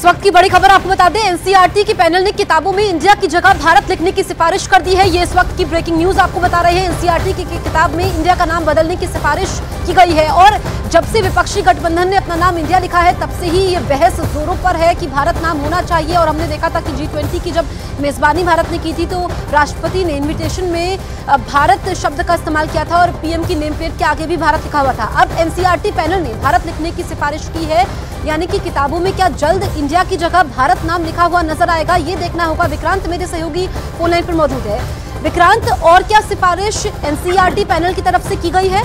इस वक्त की बड़ी खबर आपको बता दें, एनसीईआरटी के पैनल ने किताबों में इंडिया की जगह भारत लिखने की सिफारिश कर दी है। ये इस वक्त की ब्रेकिंग न्यूज आपको बता रहे हैं। एनसीईआरटी की किताब में इंडिया का नाम बदलने की सिफारिश की गई है और जब से विपक्षी गठबंधन ने अपना नाम इंडिया लिखा है तब से ही ये बहस जोरों पर है कि भारत नाम होना चाहिए। और हमने देखा था कि G20 की जब मेजबानी भारत ने की थी तो राष्ट्रपति ने इन्विटेशन में भारत शब्द का इस्तेमाल किया था और पीएम की नेम प्लेट के आगे भी भारत लिखा हुआ था। अब एनसीईआरटी पैनल ने भारत लिखने की सिफारिश की है, यानी कि किताबों में क्या जल्द इंडिया की जगह भारत नाम लिखा हुआ नजर आएगा, ये देखना होगा। विक्रांत मेरे सहयोगी फोन लाइन पर मौजूद है। विक्रांत, और क्या सिफारिश एनसीईआरटी पैनल की तरफ से की गई है?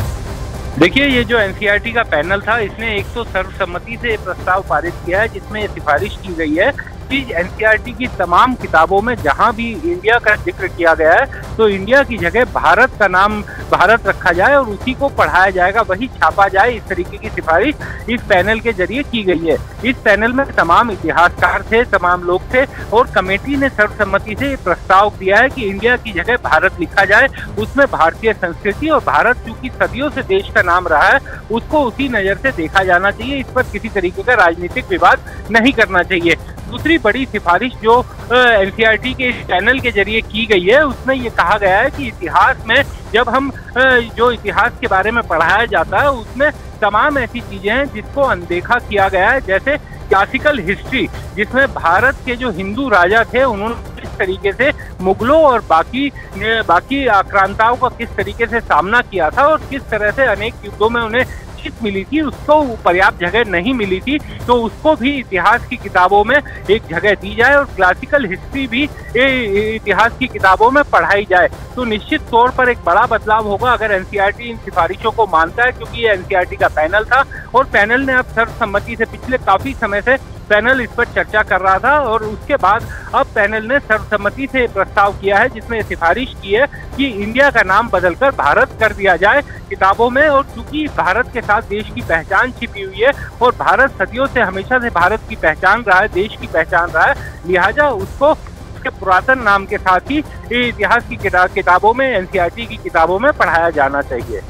देखिए, ये जो एनसीईआरटी का पैनल था इसने एक तो सर्वसम्मति से प्रस्ताव पारित किया है जिसमें ये सिफारिश की गई है कि एनसीईआरटी की तमाम किताबों में जहां भी इंडिया का जिक्र किया गया है तो इंडिया की जगह भारत का नाम भारत रखा जाए और उसी को पढ़ाया जाएगा, वही छापा जाए। इस तरीके की सिफारिश इस पैनल के जरिए की गई है। इस पैनल में तमाम इतिहासकार थे, तमाम लोग थे और कमेटी ने सर्वसम्मति से प्रस्ताव दिया है कि इंडिया की जगह भारत लिखा जाए। उसमें भारतीय संस्कृति और भारत चूंकि सदियों से देश का नाम रहा है उसको उसी नजर से देखा जाना चाहिए। इस पर किसी तरीके का राजनीतिक विवाद नहीं करना चाहिए। दूसरी बड़ी सिफारिश जो एनसीईआरटी के पैनल के जरिए की गई है उसमें ये कहा गया है कि इतिहास में जब हम जो इतिहास के बारे में पढ़ाया जाता है उसमें तमाम ऐसी चीजें हैं जिसको अनदेखा किया गया है, जैसे क्लासिकल हिस्ट्री जिसमें भारत के जो हिंदू राजा थे उन्होंने किस तरीके से मुगलों और बाकी आक्रांताओं का किस तरीके से सामना किया था और किस तरह से अनेक युद्धों में उन्हें मिली थी, उसको पर्याप्त जगह नहीं मिली थी, तो उसको भी इतिहास की किताबों में एक जगह दी जाए और क्लासिकल हिस्ट्री भी इतिहास की किताबों में पढ़ाई जाए। तो निश्चित तौर पर एक बड़ा बदलाव होगा अगर एनसीईआरटी इन सिफारिशों को मानता है, क्योंकि ये एनसीईआरटी का पैनल था और पैनल ने अब सर्वसम्मति से पिछले काफी समय से पैनल इस पर चर्चा कर रहा था और उसके बाद अब पैनल ने सर्वसम्मति से प्रस्ताव किया है जिसमें सिफारिश की है कि इंडिया का नाम बदलकर भारत कर दिया जाए किताबों में। और चूंकि भारत के साथ देश की पहचान छिपी हुई है और भारत सदियों से हमेशा से भारत की पहचान रहा है, देश की पहचान रहा है, लिहाजा उसको उसके पुरातन नाम के साथ ही इतिहास की किताबों में, एनसीईआरटी की किताबों में पढ़ाया जाना चाहिए।